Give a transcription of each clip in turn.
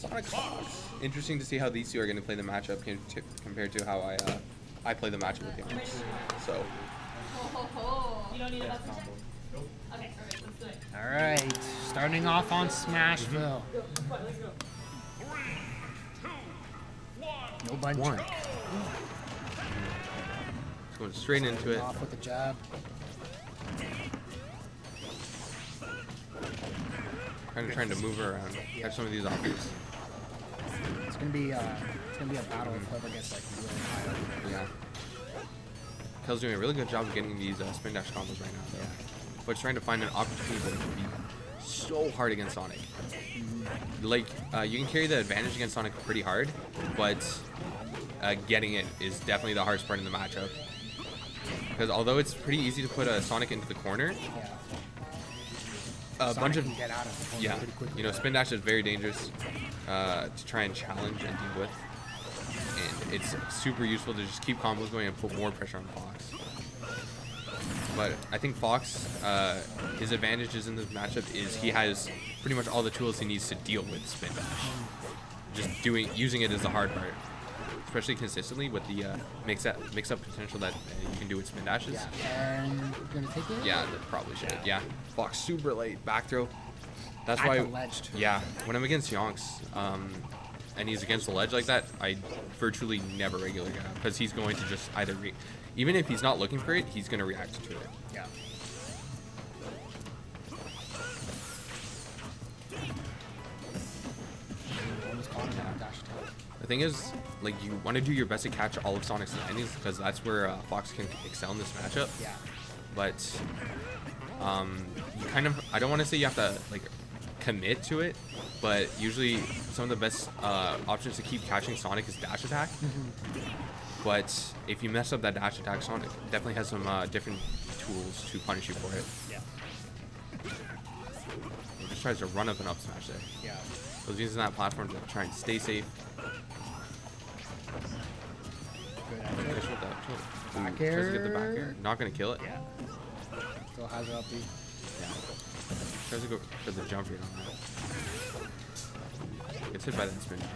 Sonic Fox. Interesting to see how these two are going to play the matchup compared to how I play the matchup with Youngs. So. You don't need a buzzer check? Nope. Okay, perfect. Let's do it. All right, starting off on Smashville. No bunch. Just going straight into it. Off with the jab. Trying to move her around. Catch some of these offers. It's gonna be a battle of whoever gets like really high up. Yeah. Kel's doing a really good job of getting these spin dash combos right now, though. But trying to find an opportunity that would be so hard against Sonic. Like, you can carry the advantage against Sonic pretty hard, but getting it is definitely the hardest part in the matchup. Because although it's pretty easy to put a Sonic into the corner, a bunch of get out of the corner pretty quickly. you know, spin dash is very dangerous to try and challenge and deal with. And it's super useful to just keep combos going and put more pressure on Fox. But I think Fox, his advantages in this matchup is he has pretty much all the tools he needs to deal with spin dash. Just using it is the hard part, especially consistently with the mix-up potential that you can do with spin dashes. Yeah, and you're gonna take it? Yeah, that probably should. Yeah. Fox super late back throw. That's At why. the ledge too. Yeah, when I'm against Yonks, and he's against the ledge like that, I virtually never regular get him because he's going to just either even if he's not looking for it, he's going to react to it. Yeah. The thing is, like, you want to do your best to catch all of Sonic's landings because that's where Fox can excel in this matchup. Yeah. But you kind of, I don't want to say you have to like commit to it, but usually some of the best options to keep catching Sonic is dash attack. But if you mess up that dash attack, Sonic definitely has some different tools to punish you for it. Yeah. He just tries to run up and up smash there. Yeah. So he's using that platform to try and stay safe. Good Tries idea. to get Back the back air. air. Not gonna kill it. Yeah. Still has her up B. Yeah. Tries to go for the jump read on that. Gets hit by that spin dash.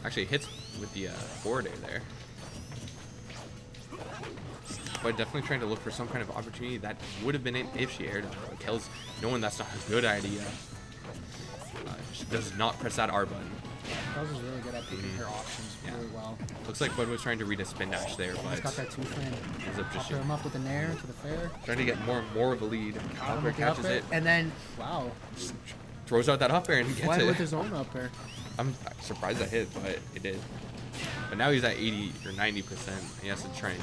Actually hits with the forward air there. But definitely trying to look for some kind of opportunity that would have been it if she aired. Kels, knowing that's not a good idea, she does not press that R button. Kels is really good at picking her options really well. Looks like Fwed was trying to read a spin dash there, He's but got that two frame. ends up just Pop him up with an air to the fair. trying to get more of a lead. Up air With the catches up air, it, and then wow, throws out that up air and gets Fwed it. with his own up air. I'm surprised that hit, but it did. But now he's at 80 or 90%. He has to try and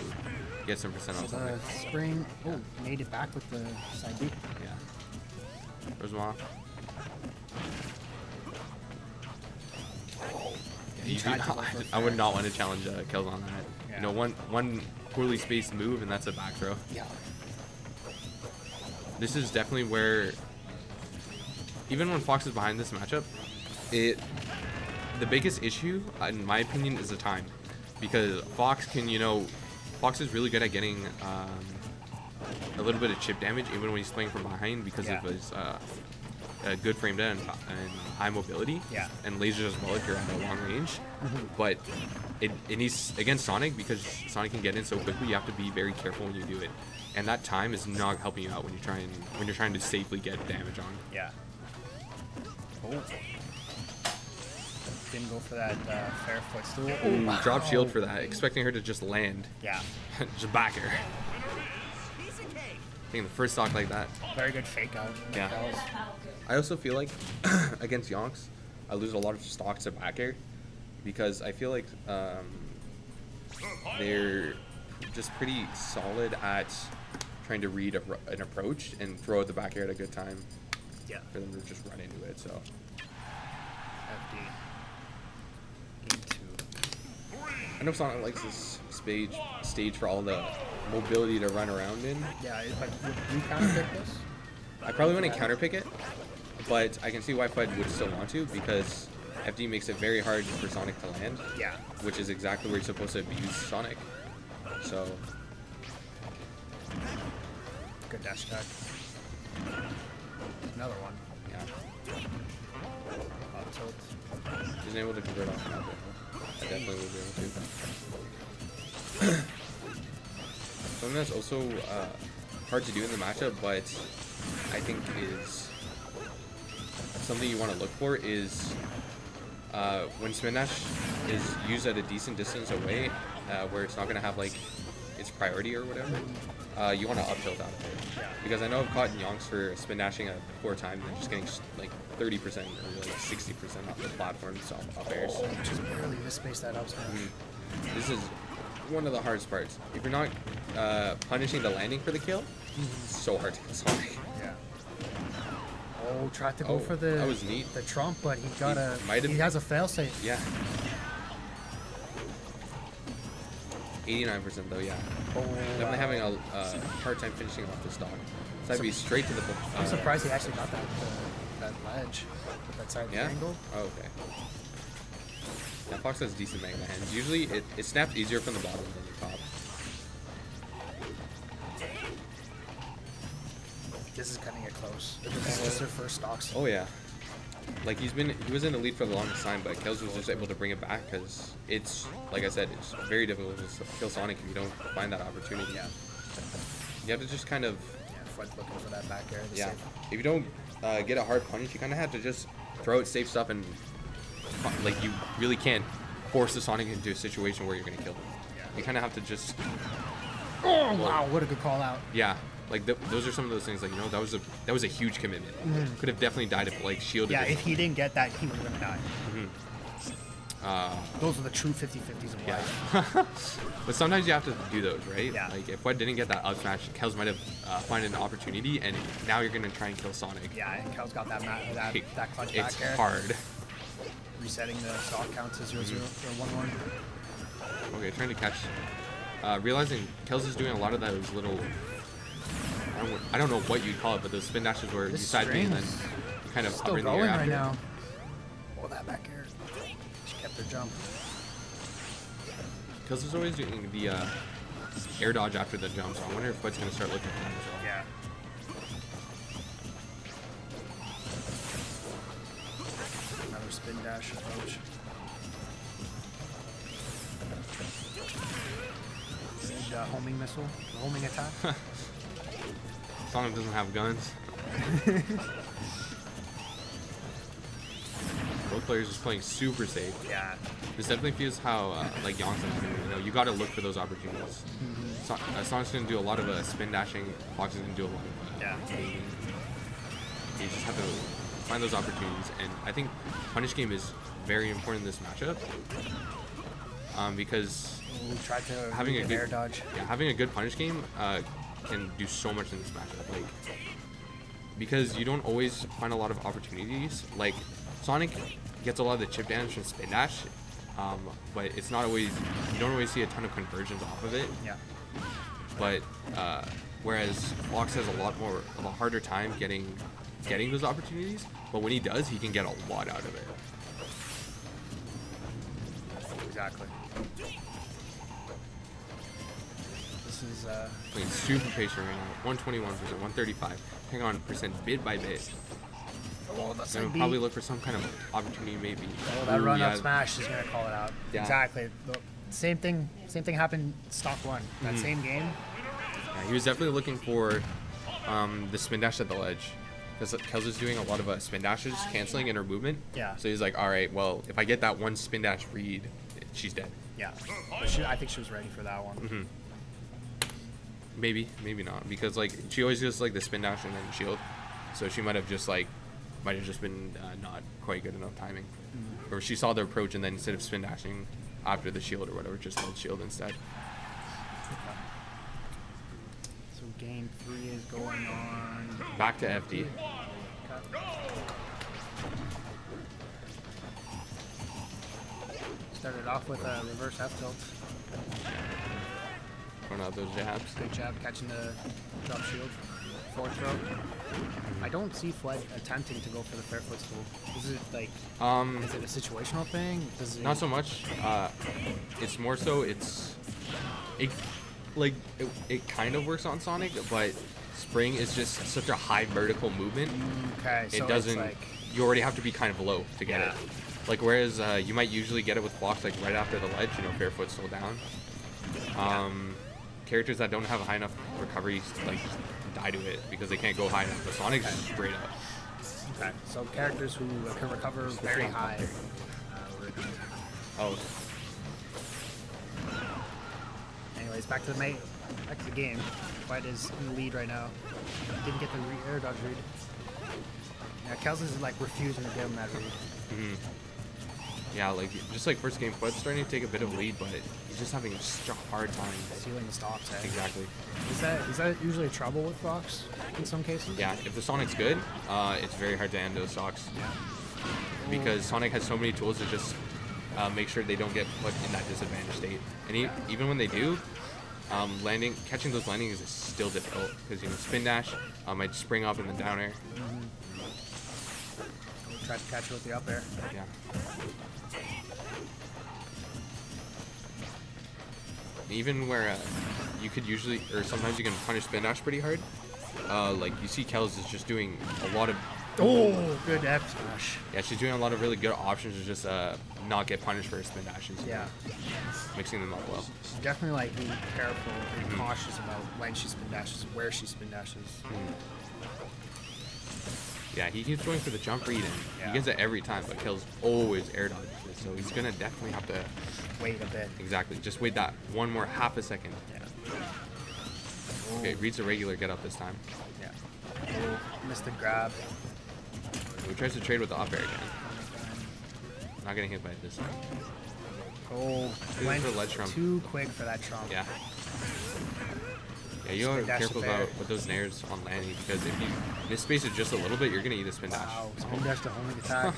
get some percent on something. Spring. Oh, made it back with the side B. Yeah. There's one. I would not want to challenge Kels on that. Yeah. You know, one poorly spaced move and that's a back throw. Yeah. This is definitely where, even when Fox is behind this matchup, the biggest issue, in my opinion, is the time, because Fox can, Fox is really good at getting a little bit of chip damage even when he's playing from behind because of his good frame dead and high mobility. Yeah. And lasers as well if you're at a long range. But it needs against Sonic, because Sonic can get in so quickly. You have to be very careful when you do it, and that time is not helping you out when you're trying to safely get damage on. Yeah. Oh. Didn't go for that fair footstool. Ooh, drop shield for that, expecting her to just land. Yeah. Just back her. Taking the first stock like that. Very good fake out. Yeah. I also feel like against Yonks, I lose a lot of stocks to back air because I feel like they're just pretty solid at trying to read an approach and throw out the back air at a good time. Yeah. For them to just run into it. So. FD. Game 2. I know Sonic likes this stage for all the mobility to run around in. Yeah, but would you counter pick this? I probably want to counter pick it, but I can see why Fwed would still want to, because FD makes it very hard for Sonic to land. Yeah. Which is exactly where you're supposed to abuse Sonic. So. Good dash attack. Another one. Yeah. Up tilt. Isn't able to convert off that. I definitely will be able to. Something that's also hard to do in the matchup, but I think is something you want to look for is when spin dash is used at a decent distance away, where it's not going to have like its priority or whatever, you want to up tilt out of it. Because I know I've caught Yonks for spin dashing a poor time and just getting like 30% or like 60% off the platform up airs. Oh, just barely misspaced that up smash. This is one of the hardest parts. If you're not punishing the landing for the kill, it's so hard to kill Sonic. Yeah. Oh, tried to go for that was neat. the trump, but he He has a failsafe. Yeah. 89% though, yeah. Oh, Definitely having a hard time finishing off this dog. So I'd be straight to the. I'm surprised he actually got that ledge with that side angle. Oh, okay. Yeah, Fox has decent magma hands. Usually it snaps easier from the bottom than the top. This is cutting it close. This is just their first stocks. Oh yeah. Like he was in the lead for the longest time, but Kels was just able to bring it back because it's, like I said, it's very difficult to kill Sonic if you don't find that opportunity. Yeah. You have to just kind of. Yeah, Fwed looking for that back air. Yeah. If you don't get a hard punish, you kind of have to just throw it safe stuff and like you really can't force the Sonic into a situation where you're gonna kill him. Yeah. You kind of have to just. Oh wow! What a good call out. Yeah. Like those are some of those things. Like that was a huge commitment. Could have definitely died if like shielded. Yeah, his, if he didn't get that, he would have died. Mm-hmm. Those are the true 50-50s of life. Yeah. But sometimes you have to do those, right? Yeah. Like if Fwed didn't get that up smash, Kels might have find an opportunity, and now you're gonna try and kill Sonic. Yeah, and Kel's got that clutch It's back air. hard. Resetting the stock count to 0-0 or 1-1. Okay, trying to catch. Realizing Kels is doing a lot of those little. I don't know what you'd call it, but those spin dashes where you side B and then you kind of still hover in the air going after. right now. Oh, that back air. She kept her jump. Kels is always doing the air dodge after the jump, so I wonder if Fwed's going to start looking for that as well. Yeah. Another spin dash approach. Good homing missile, homing attack. Sonic doesn't have guns. Both players just playing super safe. Yeah. This definitely feels how like Yongson's doing. You know, you got to look for those opportunities. Sonic's going to do a lot of spin dashing. Fox is going to do a lot of baiting. You just have to find those opportunities, and I think punish game is very important in this matchup because Tried to having a good air dodge. Yeah, having a good punish game can do so much in this matchup. Like because you don't always find a lot of opportunities. Like Sonic gets a lot of the chip damage from spin dash, but it's not always. You don't always see a ton of conversions off of it. Yeah. But whereas Fox has a lot more of a harder time getting those opportunities. But when he does, he can get a lot out of it. Exactly. This is Playing super patient right now. 121%, 135. Hang on, percent bit by bit. oh, that's Gonna probably look for some kind of opportunity, maybe. Oh, that run up yeah. smash is gonna call it out. Yeah. Exactly. Same thing happened stock one. That same game. Yeah, he was definitely looking for the spin dash at the ledge. Because Kels is doing a lot of spin dashes, canceling in her movement. Yeah. So he's like, all right, well, if I get that one spin dash read, she's dead. Yeah. But I think she was ready for that one. Maybe, maybe not. Because like she always does like the spin dash and then shield. So she might have just been not quite good enough timing. Or she saw the approach and then instead of spin dashing after the shield or whatever, just held shield instead. So game 3 is going on. Back to FD. Started off with a reverse F tilt. Throwing out those jabs. Good jab catching the drop shield. Forward throw. I don't see Fwed attempting to go for the fair footstool. Is it like is it a situational thing? Does it Not so much. It's more so it kind of works on Sonic, but spring is just such a high vertical movement. Okay, so It doesn't. it's like, You already have to be kind of low to get Yeah. it. Like whereas you might usually get it with Fox like right after the ledge, you know, barefoot still down. Characters that don't have a high enough recovery like just die to it because they can't go high enough. The Sonic's just straight up. okay, so characters who can recover very high. Oh, Anyways, back to the game. Fwed is in the lead right now. Didn't get the air dodge read. Yeah, Kels is like refusing to give him that read. yeah, like just like first game, Fwed's starting to take a bit of a lead, but he's just having such a hard time. Sealing the stocks. Eh? Exactly. Is that usually trouble with Fox in some cases? Yeah, if the Sonic's good, it's very hard to end those stocks. Because Sonic has so many tools to just make sure they don't get put in that disadvantaged state. And even when they do, catching those landings is still difficult because you know spin dash might spring up in the down air. Try to catch it with the up air. Yeah. Even where you could usually, or sometimes you can punish spin dash pretty hard. Like you see, Kels is just doing a lot of. Oh, good F smash. Yeah, she's doing a lot of really good options to just not get punished for her spin dashes. Yeah. Mixing them up well. Definitely like be careful and cautious about when she spin dashes, where she spin dashes. Yeah, he keeps going for the jump read and Yeah. he gets it every time, but Kels always air dodges it, so he's gonna definitely have to Wait a bit. exactly just wait that one more half a second. Yeah. Okay, reads a regular get up this time. Yeah. Oh, missed the grab. He tries to trade with the up air again. Not getting hit by it this time. Oh, Good went for ledge trump. too quick for that trump. Yeah. Yeah, you gotta Spin be dash careful to fair. about with those nairs on landing because if you miss space it just a little bit, you're gonna eat a spin dash. Wow, spin dash to homing attack.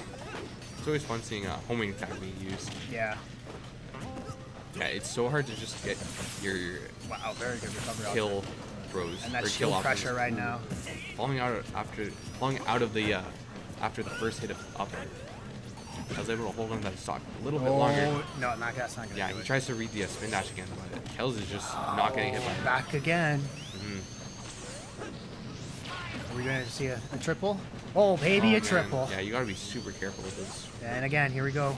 It's always fun seeing a homing attack being used. Yeah. Yeah, it's so hard to just get your Wow, very good recovery. off kill it. throws And that or kill shield offense. pressure right now. Falling out of the after the first hit of up air. I was able to hold on to that stock a little bit longer. No, that's not gonna Yeah, do he it. tries to read the spin dash again, but Kels is just not getting hit by it. Back again. Are we going to see a triple? Oh, baby, Oh, a man. triple. Yeah, you gotta be super careful with this. And again, here we go.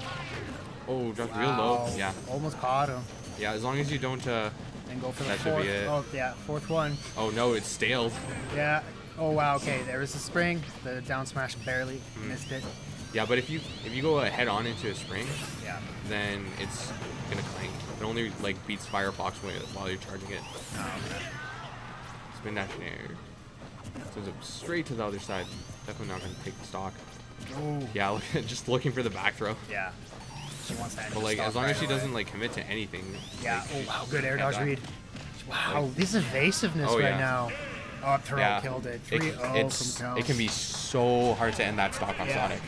Oh, dropped real low. Wow, Yeah, almost caught him. yeah. As long as you don't. And go for the That should fourth. be it. Oh, yeah, fourth one. Oh no, it's staled. Yeah. Oh, wow, okay, there is the spring. The down smash barely Hmm. missed it. Yeah, but if you go head on into a spring, Yeah. then it's gonna clank. It only like beats Firefox while you're charging it. Oh, okay. Spin dash in air. Sends it straight to the other side. Definitely not gonna take the stock. Oh, Yeah, just looking for the back throw. yeah. She wants that. But like as long right as she away. doesn't like commit to anything. Yeah. like, Oh, she's wow, good air head dodge back. read. Wow, this evasiveness Oh, right yeah. now. Oh, up throw Yeah. killed it. It, 3-0 it's from Kels. it can be so hard to end that stock on Yeah. Sonic.